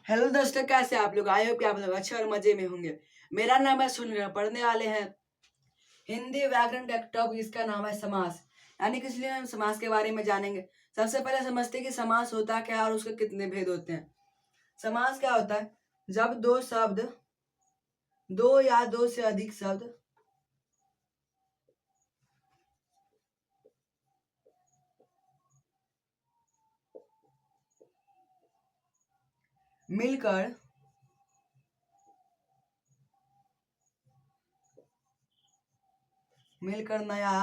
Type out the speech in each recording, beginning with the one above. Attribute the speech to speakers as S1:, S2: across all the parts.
S1: Hello दोस्तों, कैसे आप लोग? आई होप कि आप लोग अच्छे और मजे में होंगे। मेरा नाम है सुनील। पढ़ने वाले हैं हिंदी व्याकरण का टॉपिक, इसका नाम है समास। यानी कि इसलिए हम समास के बारे में जानेंगे। सबसे पहले समझते हैं कि समास होता क्या है और उसके कितने भेद होते हैं। समास क्या होता है? जब दो शब्द, दो या दो से अधिक शब्द मिलकर नया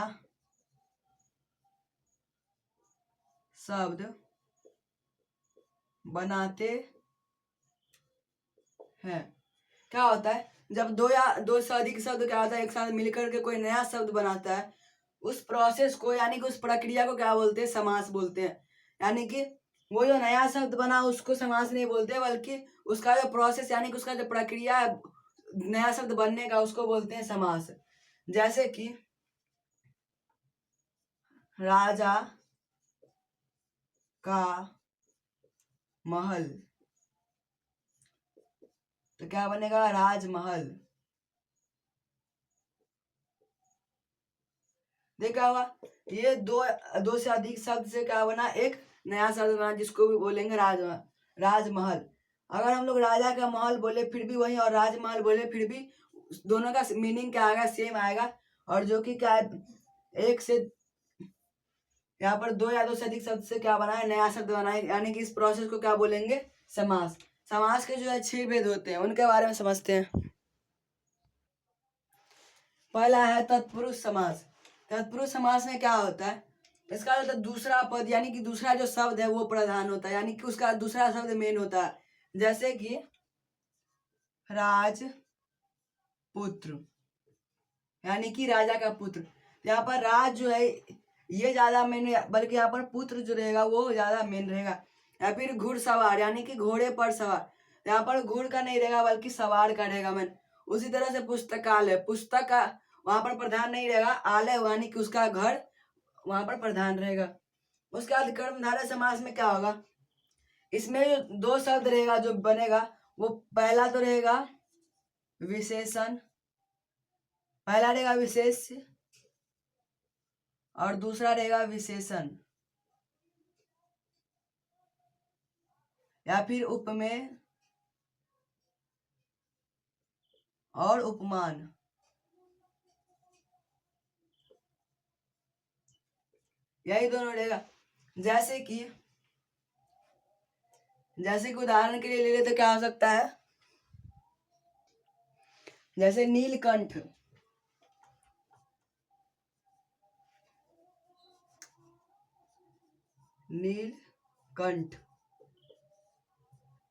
S1: शब्द बनाते हैं। क्या होता है? जब दो या दो से अधिक शब्द क्या होता है, एक साथ मिलकर के कोई नया शब्द बनाता है, उस प्रोसेस को यानी कि उस प्रक्रिया को क्या बोलते हैं? समास बोलते हैं। यानी कि वो जो नया शब्द बना उसको समास नहीं बोलते, बल्कि उसका जो प्रोसेस यानी कि उसका जो प्रक्रिया है नया शब्द बनने का, उसको बोलते हैं समास। जैसे कि राजा का महल, तो क्या बनेगा? राजमहल। देखा हुआ? ये दो दो से अधिक शब्द से क्या बना? एक नया शब्द बना, जिसको भी बोलेंगे राजमहल। अगर हम लोग राजा का महल बोले फिर भी वही, और राजमहल बोले फिर भी, दोनों का मीनिंग क्या आएगा? सेम आएगा। और जो कि क्या है, एक से यहाँ पर दो या दो से अधिक शब्द से क्या बना है? नया शब्द बना है। यानी कि इस प्रोसेस को क्या बोलेंगे? समास। समास के जो है 6 भेद होते हैं, उनके बारे में समझते हैं। पहला है तत्पुरुष समास। तत्पुरुष समास में क्या होता है? इसका जो दूसरा पद यानी कि दूसरा जो शब्द है वो प्रधान होता है, यानी कि उसका दूसरा शब्द मेन होता है। जैसे कि राजपुत्र, यानी कि राजा का पुत्र। यहाँ पर राज जो है ये ज्यादा मेन है, बल्कि यहाँ पर पुत्र जो रहेगा वो ज्यादा मेन रहेगा। या फिर घुड़सवार, यानी कि घोड़े पर सवार। यहाँ पर घुड़ का नहीं रहेगा बल्कि सवार का रहेगा मेन। उसी तरह से पुस्तकालय, पुस्तक का वहां पर प्रधान नहीं रहेगा, आलय यानी कि उसका घर वहां पर प्रधान रहेगा। उसके बाद कर्मधारय समास में क्या होगा? इसमें जो दो शब्द रहेगा जो बनेगा, वो पहला तो रहेगा विशेषण, पहला रहेगा विशेष्य और दूसरा रहेगा विशेषण, या फिर उपमेय और उपमान। यही दोनों रहेगा। जैसे कि उदाहरण के लिए ले ले तो क्या हो सकता है? जैसे नीलकंठ, नीलकंठ,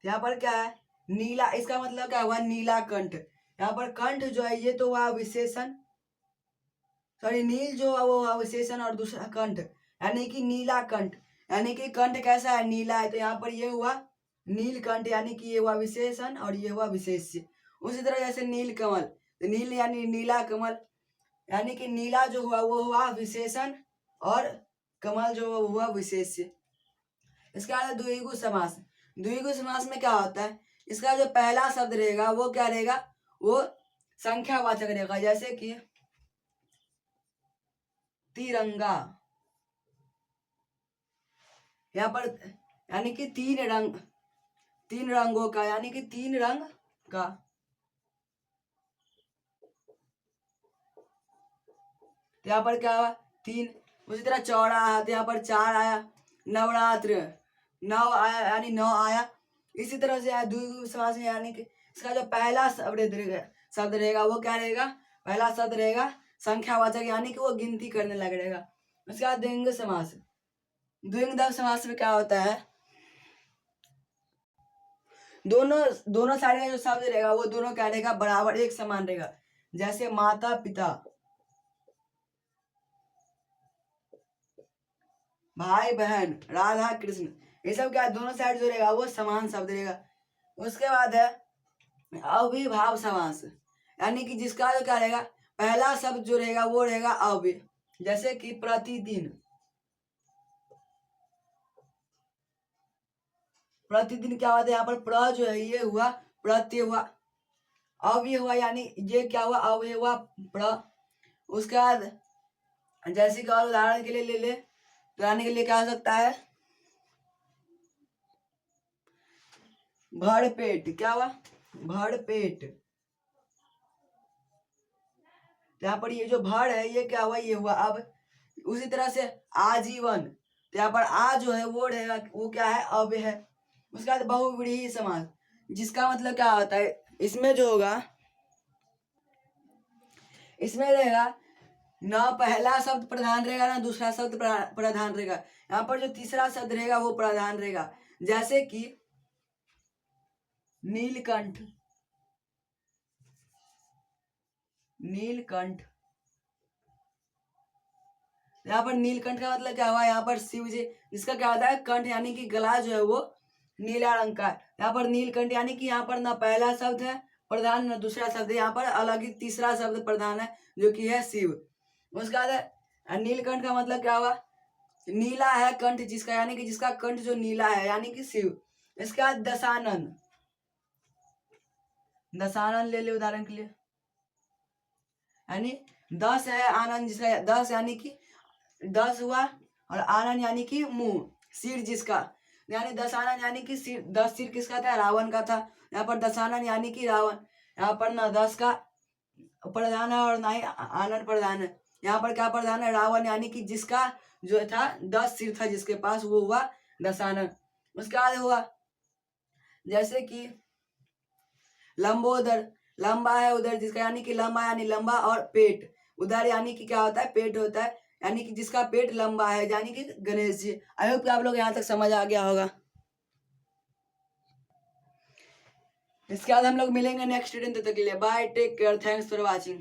S1: यहाँ पर क्या है? नीला, इसका मतलब क्या हुआ? नीला कंठ। यहाँ पर कंठ जो है ये तो हुआ विशेषण, सॉरी नील जो है वो हुआ विशेषण, और दूसरा कंठ यानी कि नीला कंठ। यानी कि कंठ कैसा है? नीला है, तो यहाँ पर ये हुआ नीलकंठ, यानी कि ये हुआ विशेषण और ये हुआ विशेष्य। उसी तरह जैसे नील कमल, तो नील यानी नीला कमल, यानी कि नीला जो हुआ वो हुआ विशेषण और कमल जो हुआ विशेष्य। इसके बाद द्विगु समास। द्विगु समास में क्या होता है? इसका जो पहला शब्द रहेगा वो क्या रहेगा? वो संख्यावाचक रहेगा। जैसे कि तिरंगा, यहाँ पर यानी कि तीन रंगों का, यानी कि तीन रंग का। तो यहाँ पर क्या हुआ? तीन। उसी तरह चौड़ा, तो यहाँ पर चार आया। नवरात्र, नव आया यानी नौ आया। इसी तरह से द्विगु समास में, यानी कि इसका जो पहला शब्द रहेगा वो क्या रहेगा? पहला शब्द रहेगा संख्यावाचक, यानी कि वो गिनती करने लग रहेगा। उसके बाद द्विंग समास। द्विंग समास में क्या होता है? दोनों दोनों साइड का जो शब्द रहेगा वो दोनों क्या रहेगा? बराबर एक समान रहेगा। जैसे माता पिता, भाई बहन, राधा कृष्ण, ये सब क्या? दोनों साइड जो रहेगा वो समान शब्द रहेगा। उसके बाद है अविभाव समास, यानी कि जिसका जो क्या रहेगा? पहला शब्द जो रहेगा वो रहेगा अव्य। जैसे कि प्रतिदिन, प्रतिदिन क्या होता है यहाँ पर प्र जो है ये हुआ प्रत्यय हुआ, अव्यय हुआ यानी ये क्या हुआ अव्यय हुआ प्र। उसके बाद जैसे कि और उदाहरण के लिए ले ले तो यानी के लिए क्या हो सकता है भर पेट, क्या हुआ भर पेट। यहाँ पर ये जो भर है ये क्या हुआ ये हुआ। अब उसी तरह से आजीवन, तो यहाँ पर आ जो है वो रहेगा वो क्या है अब है। उसके बाद बहुव्रीहि समास, जिसका मतलब क्या होता है इसमें जो होगा इसमें रहेगा न पहला शब्द प्रधान रहेगा ना दूसरा शब्द प्रधान रहेगा। यहाँ पर जो तीसरा शब्द रहेगा वो प्रधान रहेगा। जैसे कि नीलकंठ, नीलकंठ, यहाँ पर नीलकंठ का मतलब क्या हुआ यहाँ पर शिव जी जिसका क्या होता है कंठ यानी कि गला जो है वो नीला रंग का। यहाँ पर नीलकंठ यानी कि यहाँ पर ना पहला शब्द है प्रधान न दूसरा शब्द है, यहाँ पर अलग ही तीसरा शब्द प्रधान है जो कि है शिव। उसके बाद नीलकंठ का मतलब क्या हुआ नीला है कंठ जिसका यानी कि जिसका कंठ जो नीला है यानी कि शिव। इसके बाद दशानन, दशानन ले ले उदाहरण के लिए यानी 10 है आनंद जिसका 10 यानी कि 10 हुआ और आनंद यानी कि मुंह सिर जिसका यानी दशानन यानी कि सिर 10 सिर किसका था रावण का था। यहाँ पर दशानन यानी कि रावण, यहाँ पर ना 10 का प्रधान है और ना ही आनंद प्रधान है। यहाँ पर क्या प्रधान है रावण यानी कि जिसका जो था 10 सिर था जिसके पास वो हुआ दशानन। उसके बाद हुआ जैसे कि लंबोदर, लंबा है उधर जिसका यानी कि लंबा यानी लंबा और पेट उधर यानी कि क्या होता है पेट होता है यानी कि जिसका पेट लंबा है यानी कि गणेश जी। आई होप कि आप लोग यहाँ तक समझ आ गया होगा। इसके बाद हम लोग मिलेंगे नेक्स्ट दिन, तब तक के लिए bye take care thanks for watching.